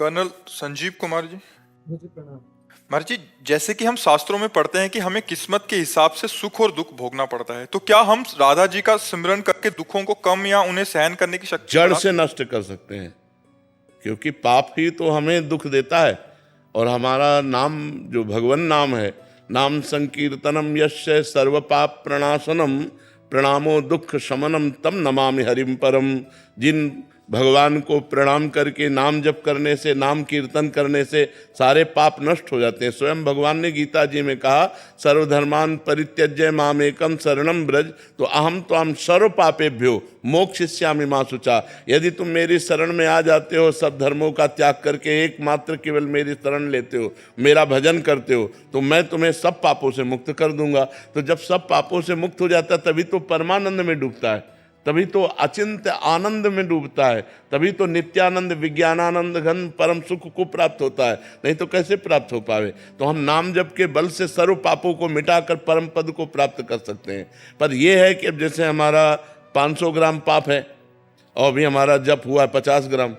Colonel Sanjeev Kumar ji. मुझे प्रणाम। महाराज जी, जैसे कि हम शास्त्रों में पढ़ते हैं कि हमें किस्मत के हिसाब से सुख और दुख भोगना पड़ता है, तो क्या हम राधा जी का सिमरन करके दुखों को कम या उन्हें सहन करने की शक्ति जड़ बढ़ा से नष्ट कर सकते हैं, क्योंकि पाप ही तो हमें दुख देता है। और हमारा नाम जो भगवान नाम है, नाम संकीर्तनम यस्य सर्व पाप प्रणाशनम प्रणामो दुख शमनम तम नमामि हरिम परम। जिन भगवान को प्रणाम करके नाम जप करने से, नाम कीर्तन करने से सारे पाप नष्ट हो जाते हैं। स्वयं भगवान ने गीता जी में कहा, सर्वधर्मान परित्यज्य मामेकम शरणम ब्रज तो अहम त्वाम सर्व पापेभ्यो मोक्षयिष्यामि मा शुचा। यदि तुम मेरी शरण में आ जाते हो, सब धर्मों का त्याग करके एकमात्र केवल मेरी शरण लेते हो, मेरा भजन करते हो, तो मैं तुम्हें सब पापों से मुक्त कर दूंगा। तो जब सब पापों से मुक्त हो जाता है तभी तो परमानंद में डूबता है, तभी तो अचिंत्य आनंद में डूबता है, तभी तो नित्यानंद विज्ञानानंद घन परम सुख को प्राप्त होता है। नहीं तो कैसे प्राप्त हो पावे। तो हम नाम जप के बल से सर्व पापों को मिटाकर परम पद को प्राप्त कर सकते हैं। पर यह है कि अब जैसे हमारा 500 ग्राम पाप है और अभी हमारा जप हुआ है 50 ग्राम,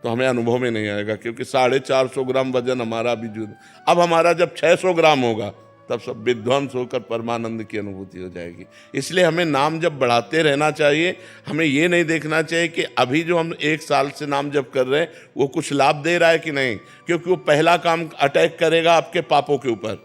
तो हमें अनुभव में नहीं आएगा, क्योंकि 450 ग्राम वजन हमारा भी जुड़। अब हमारा जब 600 ग्राम होगा तब सब विध्वंस होकर परमानंद की अनुभूति हो जाएगी। इसलिए हमें नाम जप बढ़ाते रहना चाहिए। हमें ये नहीं देखना चाहिए कि अभी जो हम 1 साल से नाम जप कर रहे हैं वो कुछ लाभ दे रहा है कि नहीं, क्योंकि वो पहला काम अटैक करेगा आपके पापों के ऊपर।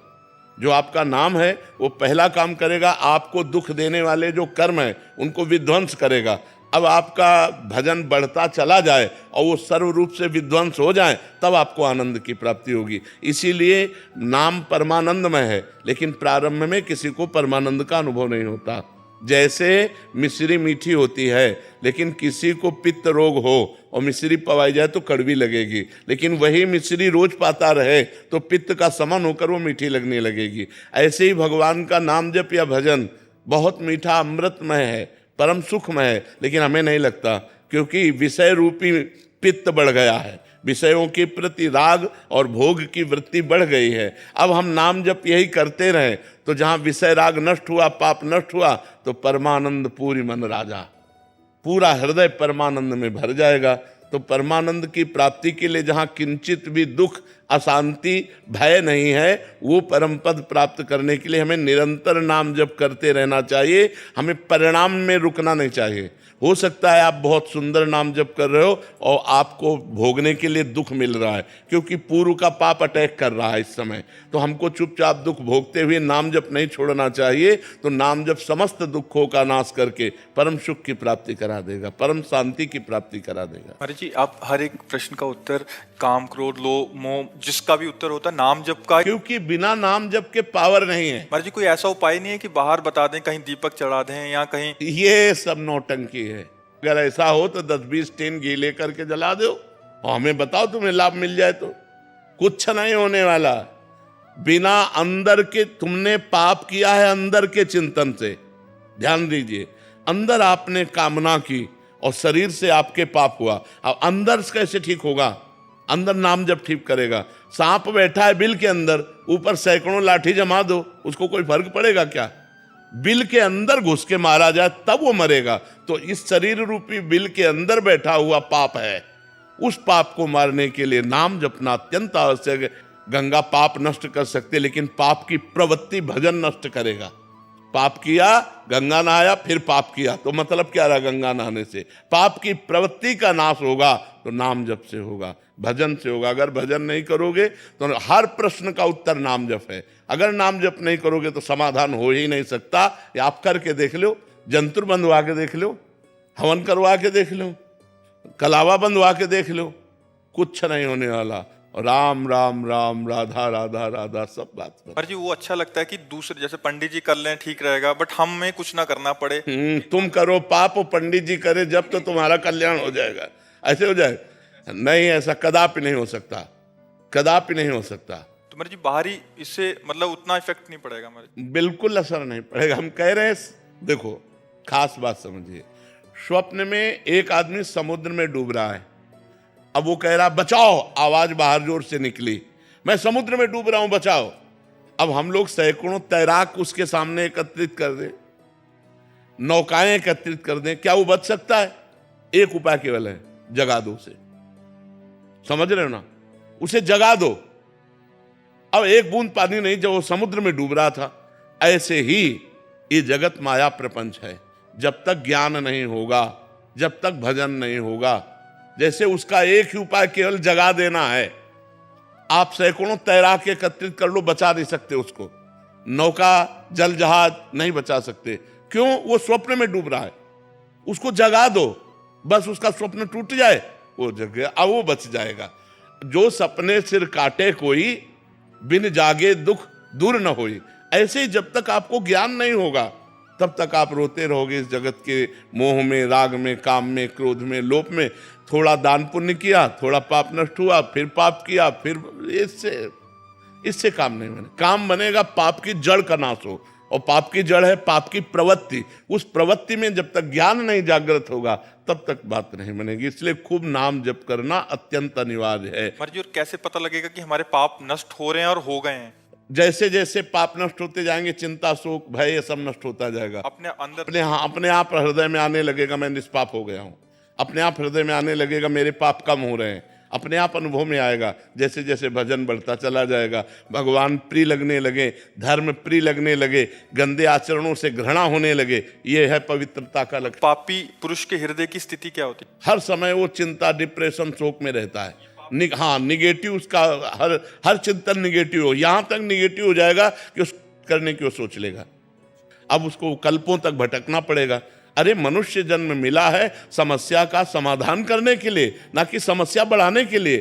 जो आपका नाम है वो पहला काम करेगा, आपको दुख देने वाले जो कर्म हैं उनको विध्वंस करेगा। अब आपका भजन बढ़ता चला जाए और वो सर्व रूप से विध्वंस हो जाए, तब आपको आनंद की प्राप्ति होगी। इसीलिए नाम परमानंदमय है, लेकिन प्रारंभ में किसी को परमानंद का अनुभव नहीं होता। जैसे मिश्री मीठी होती है, लेकिन किसी को पित्त रोग हो और मिश्री पवाई जाए तो कड़वी लगेगी, लेकिन वही मिश्री रोज पाता रहे तो पित्त का समन होकर वो मीठी लगने लगेगी। ऐसे ही भगवान का नाम जप या भजन बहुत मीठा अमृतमय है, परम सुखमय है, लेकिन हमें नहीं लगता, क्योंकि विषय रूपी पित्त बढ़ गया है, विषयों के प्रति राग और भोग की वृत्ति बढ़ गई है। अब हम नाम जप यही करते रहें तो जहाँ विषय राग नष्ट हुआ, पाप नष्ट हुआ, तो परमानंद पूरी मन राजा, पूरा हृदय परमानंद में भर जाएगा। तो परमानंद की प्राप्ति के लिए जहाँ किंचित भी दुख, अशांति, भय नहीं है, वो परम पद प्राप्त करने के लिए हमें निरंतर नाम जप करते रहना चाहिए। हमें परिणाम में रुकना नहीं चाहिए। हो सकता है आप बहुत सुंदर नाम जप कर रहे हो और आपको भोगने के लिए दुख मिल रहा है, क्योंकि पूर्व का पाप अटैक कर रहा है इस समय। तो हमको चुपचाप दुख भोगते हुए नाम जप नहीं छोड़ना चाहिए। तो नाम जप समस्त दुखों का नाश करके परम सुख की प्राप्ति करा देगा, परम शांति की प्राप्ति करा देगा। महाराज जी, आप हर एक प्रश्न का उत्तर काम, क्रोध, लोभ, मोह, जिसका भी उत्तर होता है नाम जप का, क्योंकि बिना नाम जप के पावर नहीं है। महाराज जी कोई ऐसा उपाय नहीं है कि बाहर बता दें, कहीं दीपक चढ़ा दें या कहीं? ये सब नौटंकी है। अगर ऐसा हो तो 10-20 टीन घी लेकर के जला दो और हमें बताओ तुम्हें लाभ मिल जाए तो। कुछ नहीं होने वाला। बिना अंदर के, तुमने पाप किया है अंदर के चिंतन से, ध्यान दीजिए। अंदर आपने कामना की और शरीर से आपके पाप हुआ। अब अंदर कैसे ठीक होगा? अंदर नाम जब ठीक करेगा। सांप बैठा है बिल के अंदर, ऊपर सैकड़ों लाठी जमा दो, उसको कोई फर्क पड़ेगा क्या? बिल के अंदर घुस के मारा जाए तब वो मरेगा। तो इस शरीर रूपी बिल के अंदर बैठा हुआ पाप है, उस पाप को मारने के लिए नाम जपना अत्यंत आवश्यक है। गंगा पाप नष्ट कर सकते, लेकिन पाप की प्रवृत्ति भजन नष्ट करेगा। पाप किया, गंगा नहाया, फिर पाप किया, तो मतलब क्या रहा गंगा नहाने से? पाप की प्रवृत्ति का नाश होगा तो नाम जप से होगा, भजन से होगा। अगर भजन नहीं करोगे तो हर प्रश्न का उत्तर नाम जप है। अगर नाम जप नहीं करोगे तो समाधान हो ही नहीं सकता। या आप करके देख लो, जंतुर बंधवा के देख लो, हवन करवा के देख लो, कलावा बंधवा के देख लो, कुछ नहीं होने वाला। राम राम राम, राधा राधा राधा, सब बात कर। महाराज जी वो अच्छा लगता है कि दूसरे जैसे पंडित जी कर लें ठीक रहेगा, बट हमें कुछ ना करना पड़े। तुम करो पाप और पंडित जी करे जब, तो तुम्हारा कल्याण हो जाएगा। ऐसे हो जाए? नहीं, ऐसा कदापि नहीं हो सकता, कदापि नहीं हो सकता। तो महाराज जी बाहरी इससे मतलब उतना इफेक्ट नहीं पड़ेगा? महाराज बिल्कुल असर नहीं पड़ेगा। हम कह रहे हैं, देखो खास बात समझिए। स्वप्न में एक आदमी समुद्र में डूब रहा है। अब वो कह रहा बचाओ, आवाज बाहर जोर से निकली, मैं समुद्र में डूब रहा हूं, बचाओ। अब हम लोग सैकड़ों तैराक उसके सामने एकत्रित कर दें, नौकाएं एकत्रित कर दें, क्या वो बच सकता है? एक उपाय केवल है, जगा दो उसे। समझ रहे हो ना? उसे जगा दो। अब एक बूंद पानी नहीं, जब वो समुद्र में डूब रहा था। ऐसे ही ये जगत माया प्रपंच है। जब तक ज्ञान नहीं होगा, जब तक भजन नहीं होगा, जैसे उसका एक ही उपाय केवल जगा देना है। आप सैकड़ों तैराक एकत्रित कर लो, बचा नहीं सकते उसको। नौका, जल जहाज नहीं बचा सकते। क्यों? वो स्वप्न में डूब रहा है। उसको जगा दो, बस उसका स्वप्न टूट जाए, वो जग गया, अब वो बच जाएगा। जो सपने सिर काटे कोई, बिन जागे दुख दूर न होई। ऐसे ही जब तक आपको ज्ञान नहीं होगा, तब तक आप रोते रहोगे इस जगत के मोह में, राग में, काम में, क्रोध में, लोभ में। थोड़ा दान पुण्य किया, थोड़ा पाप नष्ट हुआ, फिर पाप किया, फिर इससे काम नहीं बने। काम बनेगा पाप की जड़ का नाश हो, और पाप की जड़ है पाप की प्रवृत्ति। उस प्रवृत्ति में जब तक ज्ञान नहीं जागृत होगा, तब तक बात नहीं बनेगी। इसलिए खूब नाम जप करना अत्यंत अनिवार्य है। महाराज जी, और कैसे पता लगेगा कि हमारे पाप नष्ट हो रहे हैं और हो गए हैं? जैसे जैसे पाप नष्ट होते जाएंगे, चिंता, शोक, भय, ये सब नष्ट होता जाएगा। अपने अंदर अपने आप हृदय में आने लगेगा, मैं निष्पाप हो गया हूं। अपने आप हृदय में आने लगेगा, मेरे पाप कम हो रहे हैं। अपने आप अनुभव में आएगा। जैसे जैसे भजन बढ़ता चला जाएगा, भगवान प्रिय लगने लगे, धर्म प्रिय लगने लगे, गंदे आचरणों से घृणा होने लगे। ये है पवित्रता का लक्षण। पापी पुरुष के हृदय की स्थिति क्या होती है? हर समय वो चिंता, डिप्रेशन, शोक में रहता है। हाँ, निगेटिव, उसका हर चिंतन निगेटिव हो, यहां तक निगेटिव हो जाएगा कि उस करने की वो सोच लेगा। अब उसको कल्पों तक भटकना पड़ेगा। अरे मनुष्य जन्म मिला है समस्या का समाधान करने के लिए, ना कि समस्या बढ़ाने के लिए।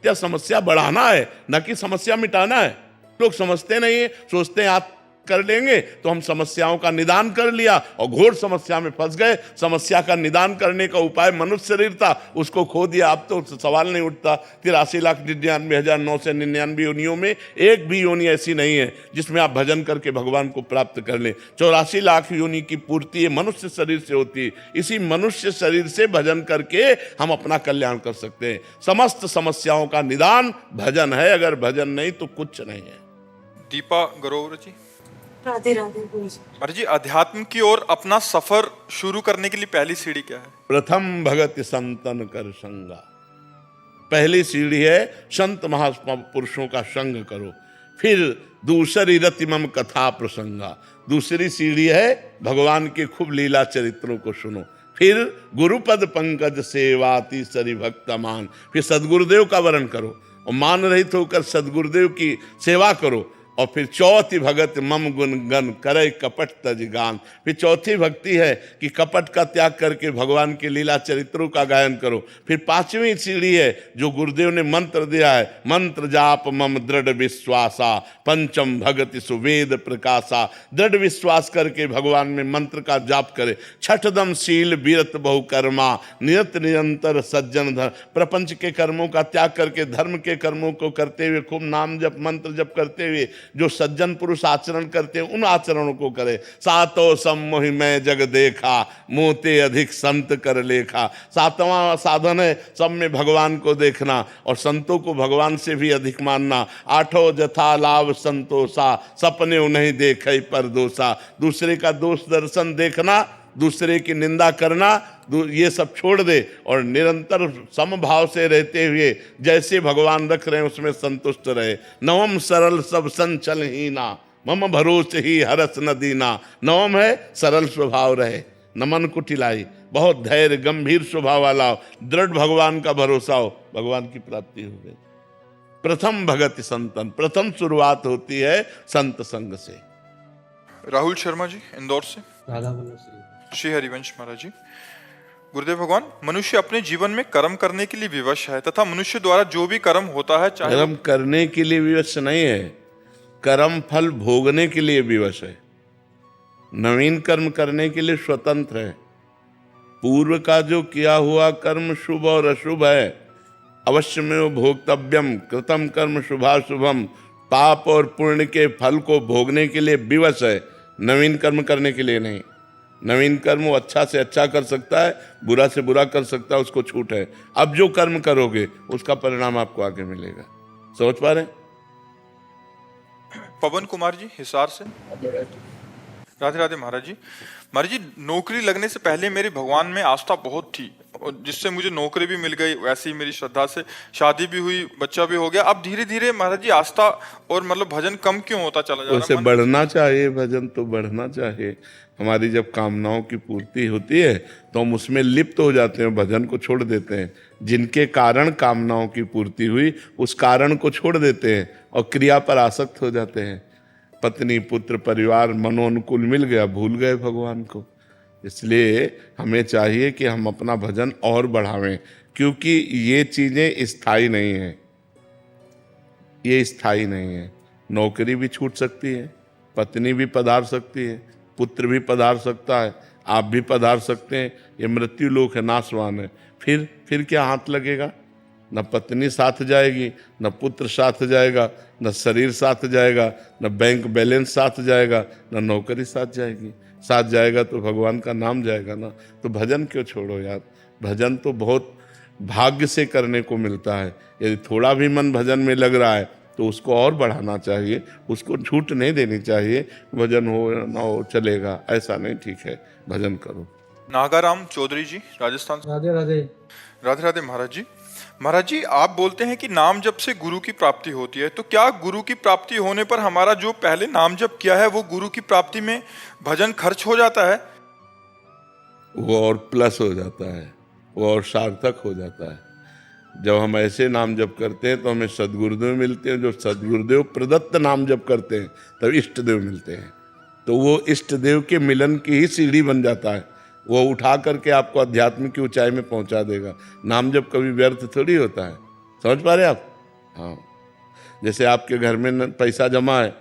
क्या समस्या बढ़ाना है, ना कि समस्या मिटाना है। लोग समझते नहीं है, सोचते हैं आप कर लेंगे तो हम समस्याओं का निदान कर लिया, और घोर समस्या में फंस गए। समस्या का निदान करने का उपाय मनुष्य शरीर था, उसको खो दिया। अब तो सवाल नहीं उठता। 83,99,999 योनियों में एक भी योनि ऐसी नहीं है जिसमें आप भजन करके भगवान को प्राप्त कर लें। 84 लाख योनि की पूर्ति मनुष्य शरीर से होती है। इसी मनुष्य शरीर से भजन करके हम अपना कल्याण कर सकते हैं। समस्त समस्याओं का निदान भजन है। अगर भजन नहीं तो कुछ नहीं है। दीपा गरोवर जी, राधे राधे। महाराज जी, अध्यात्म की ओर अपना सफर शुरू करने के लिए पहली सीढ़ी क्या है? प्रथम भगत संतन कर संगा। पहली सीढ़ी है संत महापुरुषों का संग करो। फिर दूसरी रतिमम कथा प्रसंगा। दूसरी सीढ़ी है भगवान के खूब लीला चरित्रों को सुनो। फिर गुरुपद पंकज सेवा तीसरी भक्त मान। फिर सदगुरुदेव का वर्ण करो और मान रहित होकर सदगुरुदेव की सेवा करो। और फिर चौथी भगत मम गुण गन करे कपट तज गान। फिर चौथी भक्ति है कि कपट का त्याग करके भगवान के लीला चरित्रों का गायन करो। फिर पांचवी सीढ़ी है जो गुरुदेव ने मंत्र दिया है, मंत्र जाप मम दृढ़ विश्वासा पंचम भगति सुवेद प्रकाशा। दृढ़ विश्वास करके भगवान में मंत्र का जाप करे। छठदम शील बीरत बहुकर्मा निरत निरंतर सज्जन धर्म। प्रपंच के कर्मों का त्याग करके धर्म के कर्मों को करते हुए खूब नाम जप मंत्र जप करते हुए जो सज्जन पुरुष आचरण करते हैं उन आचरणों को करे। सातों सम्मोहि मैं जग देखा मोते अधिक संत कर लेखा। सातवां साधन है सब में भगवान को देखना और संतों को भगवान से भी अधिक मानना। आठों जथा लाभ संतोषा सपने नहीं देखे पर दोषा। दूसरे का दोष दर्शन देखना, दूसरे की निंदा करना, ये सब छोड़ दे और निरंतर समभाव से रहते हुए जैसे भगवान रख रहे हैं उसमें संतुष्ट रहे। नवम सरल सब संचल ही ना मम भरोसे ही हरस न दीना। नवम है सरल स्वभाव रहे, न मन को टिलाई, बहुत धैर्य गंभीर स्वभाव वाला हो, दृढ़ भगवान का भरोसा हो, भगवान की प्राप्ति हो गई। प्रथम भगति संतन, प्रथम शुरुआत होती है संत संग से। राहुल शर्मा जी इंदौर से। राधा वल्लभ श्री हरिवंश महाराज जी, गुरुदेव भगवान, मनुष्य अपने जीवन में कर्म करने के लिए विवश है तथा मनुष्य द्वारा जो भी कर्म होता है चाहे कर्म करने के लिए विवश नहीं है, कर्म फल भोगने के लिए विवश है। नवीन कर्म करने के लिए स्वतंत्र है। पूर्व का जो किया हुआ कर्म शुभ और अशुभ है, अवश्य में वो भोक्तव्यम कृतम कर्म शुभाशुभम। पाप और पुण्य के फल को भोगने के लिए विवश है, नवीन कर्म करने के लिए नहीं। नवीन कर्म वो अच्छा से अच्छा कर सकता है, बुरा से बुरा कर सकता है, उसको छूट है। अब जो कर्म करोगे उसका परिणाम आपको आगे मिलेगा। समझ पा रहे? पवन कुमार जी हिसार से। राधे राधे महाराज जी। महाराज जी, नौकरी लगने से पहले मेरी भगवान में आस्था बहुत थी, और जिससे मुझे नौकरी भी मिल गई, वैसे ही मेरी श्रद्धा से शादी भी हुई, बच्चा भी हो गया। अब धीरे धीरे महाराज जी आस्था और मतलब भजन कम क्यों होता चला जा उसे रहा है? बढ़ना चाहिए, भजन तो बढ़ना चाहिए। हमारी जब कामनाओं की पूर्ति होती है तो हम उसमें लिप्त हो जाते हैं, भजन को छोड़ देते हैं। जिनके कारण कामनाओं की पूर्ति हुई उस कारण को छोड़ देते हैं और क्रिया पर आसक्त हो जाते हैं। पत्नी पुत्र परिवार मनोनुकूल मिल गया, भूल गए भगवान को। इसलिए हमें चाहिए कि हम अपना भजन और बढ़ावें, क्योंकि ये चीज़ें स्थायी नहीं हैं, ये स्थायी नहीं है। नौकरी भी छूट सकती है, पत्नी भी पधार सकती है, पुत्र भी पधार सकता है, आप भी पधार सकते हैं। ये मृत्यु लोक है, नाशवान है। फिर क्या हाथ लगेगा? न पत्नी साथ जाएगी, न पुत्र साथ जाएगा, न शरीर साथ जाएगा, न बैंक बैलेंस साथ जाएगा, न नौकरी साथ जाएगी। साथ जाएगा तो भगवान का नाम जाएगा ना। तो भजन क्यों छोड़ो यार? भजन तो बहुत भाग्य से करने को मिलता है। यदि थोड़ा भी मन भजन में लग रहा है तो उसको और बढ़ाना चाहिए, उसको छूट नहीं देनी चाहिए। भजन हो ना हो चलेगा, ऐसा नहीं, ठीक है, भजन करो। नागाराम चौधरी जी, राजस्थान से। राधे राधे। राधे राधे महाराज जी। महाराज जी, आप बोलते हैं कि नाम जप से गुरु की प्राप्ति होती है, तो क्या गुरु की प्राप्ति होने पर हमारा जो पहले नाम जप किया है वो गुरु की प्राप्ति में भजन खर्च हो जाता है? वो और प्लस हो जाता है, वो और सार्थक हो जाता है। जब हम ऐसे नाम जप करते हैं तो हमें सदगुरुदेव मिलते हैं। जो सदगुरुदेव प्रदत्त नाम जप करते हैं तब इष्ट देव मिलते हैं। तो वो इष्ट देव के मिलन की ही सीढ़ी बन जाता है। वो उठा करके आपको अध्यात्म की ऊंचाई में पहुंचा देगा। नाम जप कभी व्यर्थ थोड़ी होता है, समझ पा रहे आप? हाँ, जैसे आपके घर में पैसा जमा है,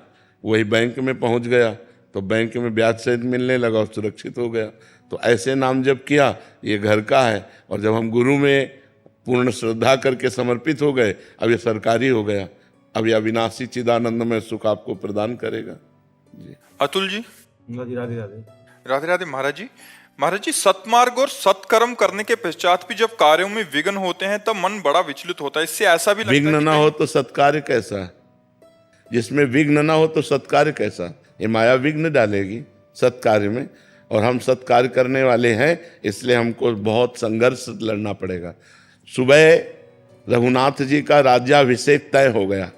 वही बैंक में पहुंच गया तो बैंक में ब्याज सहित मिलने लगा और सुरक्षित हो गया। तो ऐसे नाम जप किया, ये घर का है। और जब हम गुरु में पूर्ण श्रद्धा करके समर्पित हो गए, अब ये सरकारी हो गया। अब ये अविनाशी चिदानंदमय सुख आपको प्रदान करेगा। जी अतुल जी। राधे राधे। राधे राधे महाराज जी। महाराज जी, सत्मार्ग और सत्कर्म करने के पश्चात भी जब कार्यों में विघ्न होते हैं तब मन बड़ा विचलित होता है। इससे ऐसा भी लगता है विघ्न ना हो तो सत्कार्य कैसा? जिसमें विघ्न ना हो तो सत्कार्य कैसा? ये माया विघ्न डालेगी सत्कार्य में। और हम सत्कार्य करने वाले हैं, इसलिए हमको बहुत संघर्ष लड़ना पड़ेगा। सुबह रघुनाथ जी का राज्याभिषेक तय हो गया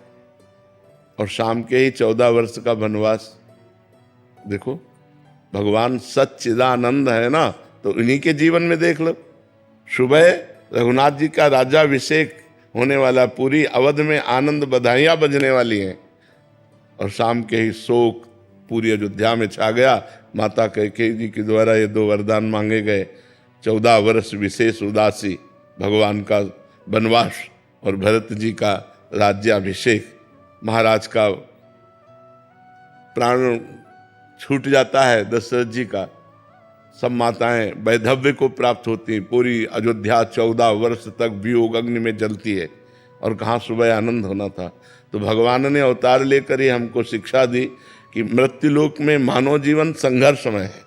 और शाम के ही 14 वर्ष का वनवास। देखो, भगवान सच्चिदानंद है ना, तो इन्हीं के जीवन में देख लो। सुबह रघुनाथ जी का राज्याभिषेक होने वाला, पूरी अवध में आनंद बधाइयाँ बजने वाली हैं, और शाम के ही शोक पूरी अयोध्या में छा गया। माता कैकेयी जी के द्वारा ये 2 वरदान मांगे गए, 14 वर्ष विशेष उदासी, भगवान का वनवास और भरत जी का राज्याभिषेक। महाराज का प्राण छूट जाता है, दशरथ जी का। सब माताएं वैधव्य को प्राप्त होती हैं। पूरी अयोध्या 14 वर्ष तक वियोग अग्नि में जलती है, और कहाँ सुबह आनंद होना था। तो भगवान ने अवतार लेकर ही हमको शिक्षा दी कि मृत्युलोक में मानव जीवन संघर्षमय है,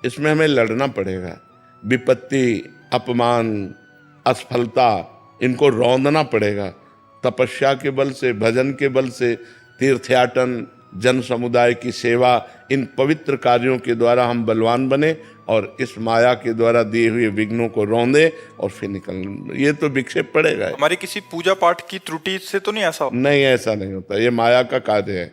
इसमें हमें लड़ना पड़ेगा। विपत्ति, अपमान, असफलता, इनको रौंदना पड़ेगा। तपस्या के बल से, भजन के बल से, तीर्थयाटन, जन समुदाय की सेवा, इन पवित्र कार्यों के द्वारा हम बलवान बने और इस माया के द्वारा दिए हुए विघ्नों को रौंदे और फिर निकल। ये तो विक्षेप पड़ेगा। हमारी किसी पूजा पाठ की त्रुटि से तो नहीं ऐसा होता? नहीं, ऐसा नहीं होता। ये माया का कार्य है।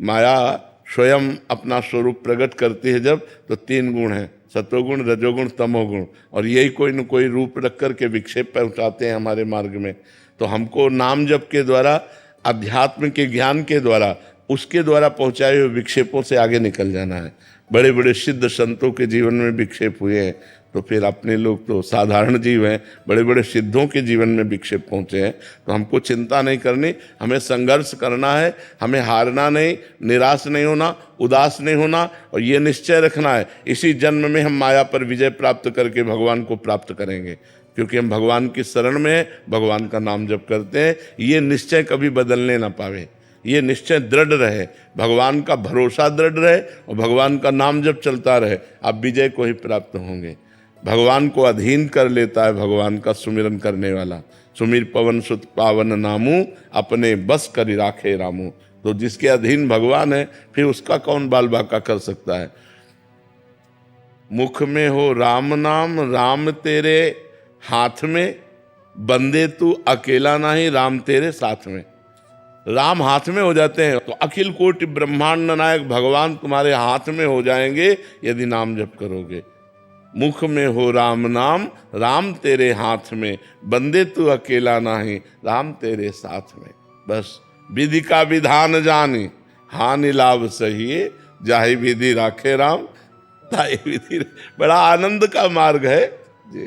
माया स्वयं अपना स्वरूप प्रकट करती है जब, तो 3 गुण हैं, सत्वगुण, रजोगुण, तमोगुण, और यही कोई न कोई रूप रख करके विक्षेप पहुंचाते हैं हमारे मार्ग में। तो हमको नाम जप के द्वारा, अध्यात्म के ज्ञान के द्वारा, उसके द्वारा पहुंचाए हुए विक्षेपों से आगे निकल जाना है। बड़े बड़े सिद्ध संतों के जीवन में विक्षेप हुए हैं, तो फिर अपने लोग तो साधारण जीव हैं, बड़े बड़े सिद्धों के जीवन में विक्षेप पहुंचे हैं। तो हमको चिंता नहीं करनी, हमें संघर्ष करना है। हमें हारना नहीं, निराश नहीं होना, उदास नहीं होना, और ये निश्चय रखना है इसी जन्म में हम माया पर विजय प्राप्त करके भगवान को प्राप्त करेंगे, क्योंकि हम भगवान की शरण में हैं, भगवान का नाम जप करते हैं। ये निश्चय कभी बदलने ना पावे, ये निश्चय दृढ़ रहे, भगवान का भरोसा दृढ़ रहे और भगवान का नाम जब चलता रहे, आप विजय को ही प्राप्त होंगे। भगवान को अधीन कर लेता है भगवान का सुमिरन करने वाला। सुमिर पवन सुत पावन नामू, अपने बस करि राखे रामू। तो जिसके अधीन भगवान है, फिर उसका कौन बाल बाका कर सकता है? मुख में हो राम नाम, राम तेरे हाथ में, बंदे तू अकेला नहीं, राम तेरे साथ में। राम हाथ में हो जाते हैं तो अखिल कोटि ब्रह्मांड नायक भगवान तुम्हारे हाथ में हो जाएंगे यदि नाम जप करोगे। मुख में हो राम नाम, राम तेरे हाथ में, बंदे तू अकेला नहीं, राम तेरे साथ में। बस विधि का विधान जानी, हानि लाभ सहिए, जाहि विधि राखे राम, ताहि विधि। बड़ा आनंद का मार्ग है जी।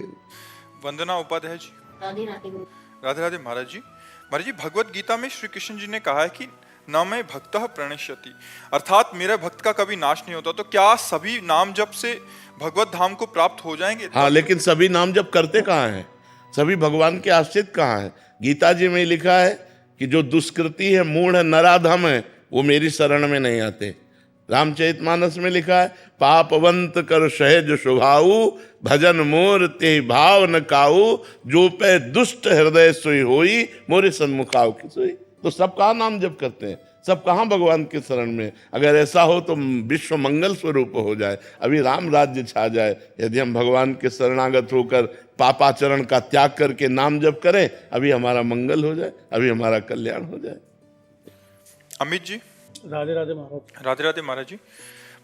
वंदना उपाध्याय जी। राधे राधे गुरु। राधे राधे महाराज जी। महाराज जी, भगवत गीता में श्री कृष्ण जी ने कहा है कि न मैं भक्तः प्रणश्यति, अर्थात मेरा भक्त का कभी नाश नहीं होता। तो क्या सभी नाम जप से भगवत धाम को प्राप्त हो जाएंगे? हाँ, लेकिन सभी नाम जप करते कहाँ हैं? सभी भगवान के आश्रित कहाँ हैं? गीता जी में लिखा है कि जो दुष्कृति है, मूढ़ है, नराधम है, वो मेरी शरण में नहीं आते। रामचरितमानस में लिखा है, पापवंत कर सहज स्वभाऊ, भजन मोर ते भाव न काऊ, जो पे दुष्ट हृदय सोई होई, मोरे सन्मुखाव की सोई। तो सब कहाँ नाम जप करते हैं? सब कहाँ भगवान के शरण में? अगर ऐसा हो तो विश्व मंगल स्वरूप हो जाए, अभी राम राज्य छा जाए। यदि हम भगवान के शरणागत होकर पापाचरण का त्याग करके नाम जप करें, अभी हमारा मंगल हो जाए, अभी हमारा कल्याण हो जाए। अमित जी। राधे राधे महाराज। राधे राधे महाराज जी।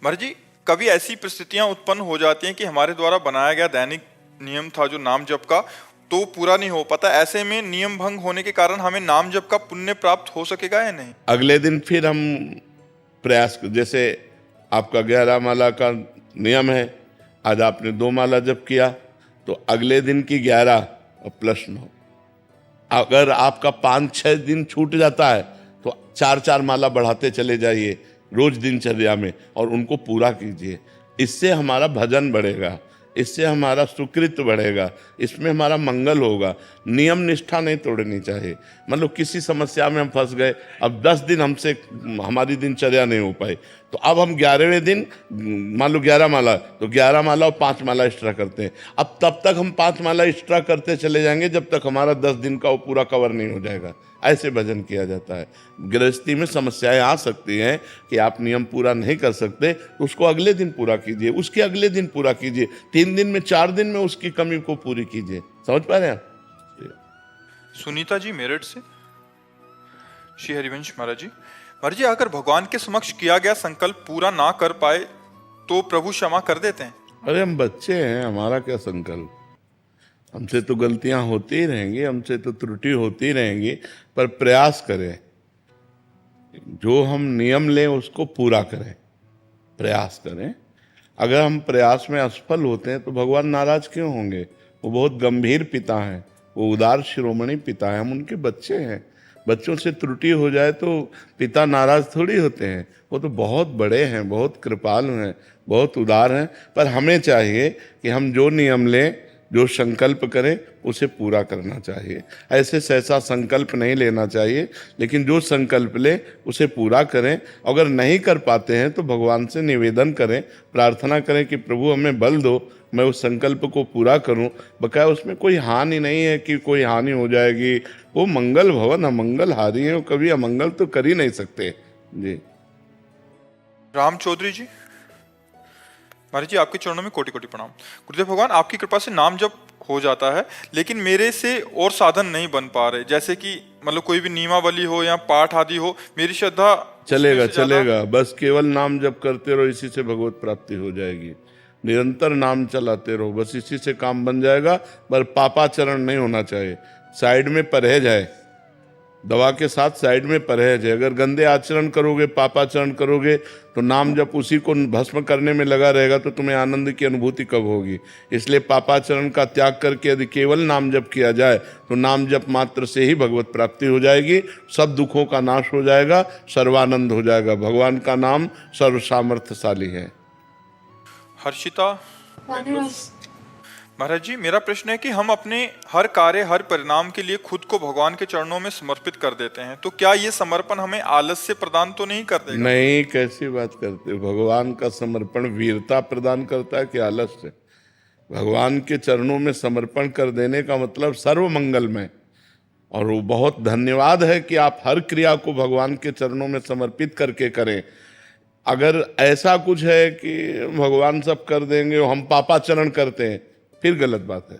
महाराज जी, कभी ऐसी परिस्थितियां उत्पन्न हो जाती हैं कि हमारे द्वारा बनाया गया दैनिक नियम था जो नाम जप का, तो पूरा नहीं हो पाता। ऐसे में नियम भंग होने के कारण हमें नाम जप का पुण्य प्राप्त हो सकेगा या नहीं? अगले दिन फिर हम प्रयास, जैसे आपका 11 माला का नियम है, आज आपने 2 माला जप किया तो अगले दिन की 11 प्लस 9। अगर आपका 5-6 दिन छूट जाता है तो 4-4 माला बढ़ाते चले जाइए रोज दिनचर्या में और उनको पूरा कीजिए। इससे हमारा भजन बढ़ेगा, इससे हमारा सुकृत बढ़ेगा, इसमें हमारा मंगल होगा। नियम निष्ठा नहीं तोड़नी चाहिए। मतलब किसी समस्या में हम फंस गए, अब 10 दिन हमसे हमारी दिनचर्या नहीं हो पाई, तो अब हम 11वें दिन, मान लो 11 माला, तो 11 माला और 5 माला एक्स्ट्रा करते हैं। अब तब तक हम 5 माला एक्स्ट्रा करते चले जाएंगे जब तक हमारा 10 दिन का वो पूरा कवर नहीं हो जाएगा। ऐसे भजन किया जाता है। गृहस्थी में समस्याएं आ सकती हैं कि आप नियम पूरा नहीं कर सकते, तो उसको अगले दिन पूरा कीजिए, उसके अगले दिन पूरा कीजिए, 3 दिन में 4 दिन में उसकी कमी को पूरी कीजिए। समझ पा रहे हैं आप? सुनीता जी मेरठ से। श्री हरिवंश महाराज जी। महाराज जी, अगर भगवान के समक्ष किया गया संकल्प पूरा ना कर पाए तो प्रभु क्षमा कर देते हैं? अरे हम बच्चे हैं, हमारा क्या संकल्प? हमसे तो गलतियां होती ही रहेंगी, हमसे तो त्रुटि होती रहेंगी, पर प्रयास करें, जो हम नियम लें उसको पूरा करें, प्रयास करें। अगर हम प्रयास में असफल होते हैं तो भगवान नाराज क्यों होंगे? वो बहुत गंभीर पिता हैं, वो उदार शिरोमणि पिता हैं, हम उनके बच्चे हैं। बच्चों से त्रुटि हो जाए तो पिता नाराज थोड़ी होते हैं। वो तो बहुत बड़े हैं, बहुत कृपालु हैं, बहुत उदार हैं। पर हमें चाहिए कि हम जो नियम लें, जो संकल्प करें, उसे पूरा करना चाहिए। ऐसे सहसा संकल्प नहीं लेना चाहिए, लेकिन जो संकल्प ले उसे पूरा करें। अगर नहीं कर पाते हैं तो भगवान से निवेदन करें, प्रार्थना करें कि प्रभु हमें बल दो, मैं उस संकल्प को पूरा करूं। बकाया उसमें कोई हानि नहीं है कि कोई हानि हो जाएगी। वो मंगल भवन अमंगल हारी है, कभी अमंगल तो कर ही नहीं सकते जी। राम चौधरी जी। महाराज जी, आपके चरणों में कोटि कोटि प्रणाम। गुरुदेव भगवान, आपकी कृपा से नाम जप हो जाता है, लेकिन मेरे से और साधन नहीं बन पा रहे। जैसे कि मतलब कोई भी नियमावली हो या पाठ आदि हो, मेरी श्रद्धा चलेगा, बस केवल नाम जप करते रहो, इसी से भगवत प्राप्ति हो जाएगी। निरंतर नाम चलाते रहो, बस इसी से काम बन जाएगा। पर पापाचरण नहीं होना चाहिए, साइड में परहेज है, दवा के साथ साइड में परहेज है। अगर गंदे आचरण करोगे, पापाचरण करोगे, तो नाम जब उसी को भस्म करने में लगा रहेगा तो तुम्हें आनंद की अनुभूति कब होगी? इसलिए पापाचरण का त्याग करके यदि केवल नाम जप किया जाए तो नाम जप मात्र से ही भगवत प्राप्ति हो जाएगी, सब दुखों का नाश हो जाएगा, सर्वानंद हो जाएगा। भगवान का नाम सर्व सामर्थ्यशाली है। हर्षिता। महाराज जी, मेरा प्रश्न है कि हम अपने हर कार्य, हर परिणाम के लिए खुद को भगवान के चरणों में समर्पित कर देते हैं, तो क्या ये समर्पण हमें आलस्य प्रदान तो नहीं कर देगा? नहीं, कैसी बात करते हो? भगवान का समर्पण वीरता प्रदान करता है कि आलस्य? भगवान के चरणों में समर्पण कर देने का मतलब सर्व मंगलमय। और वो बहुत धन्यवाद है कि आप हर क्रिया को भगवान के चरणों में समर्पित करके करें। अगर ऐसा कुछ है कि भगवान सब कर देंगे और हम पापाचरण करते हैं, फिर गलत बात है,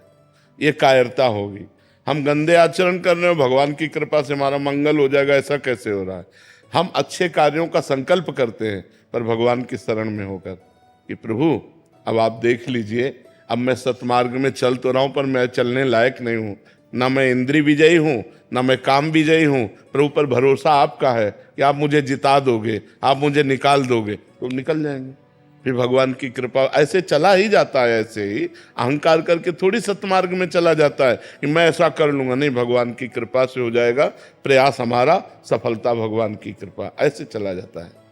ये कायरता होगी। हम गंदे आचरण कर रहे हो, भगवान की कृपा से हमारा मंगल हो जाएगा, ऐसा कैसे हो रहा है? हम अच्छे कार्यों का संकल्प करते हैं पर भगवान की शरण में होकर कि प्रभु अब आप देख लीजिए, अब मैं सतमार्ग में चल तो रहा हूं पर मैं चलने लायक नहीं हूं, ना मैं इंद्रिय विजयी हूं, ना मैं काम विजयी हूं। प्रभु पर भरोसा आपका है कि आप मुझे जिता दोगे, आप मुझे निकाल दोगे, तो निकल जाएंगे। फिर भगवान की कृपा, ऐसे चला ही जाता है। ऐसे ही अहंकार करके थोड़ी सतमार्ग में चला जाता है कि मैं ऐसा कर लूंगा, नहीं, भगवान की कृपा से हो जाएगा, प्रयास हमारा, सफलता भगवान की कृपा, ऐसे चला जाता है।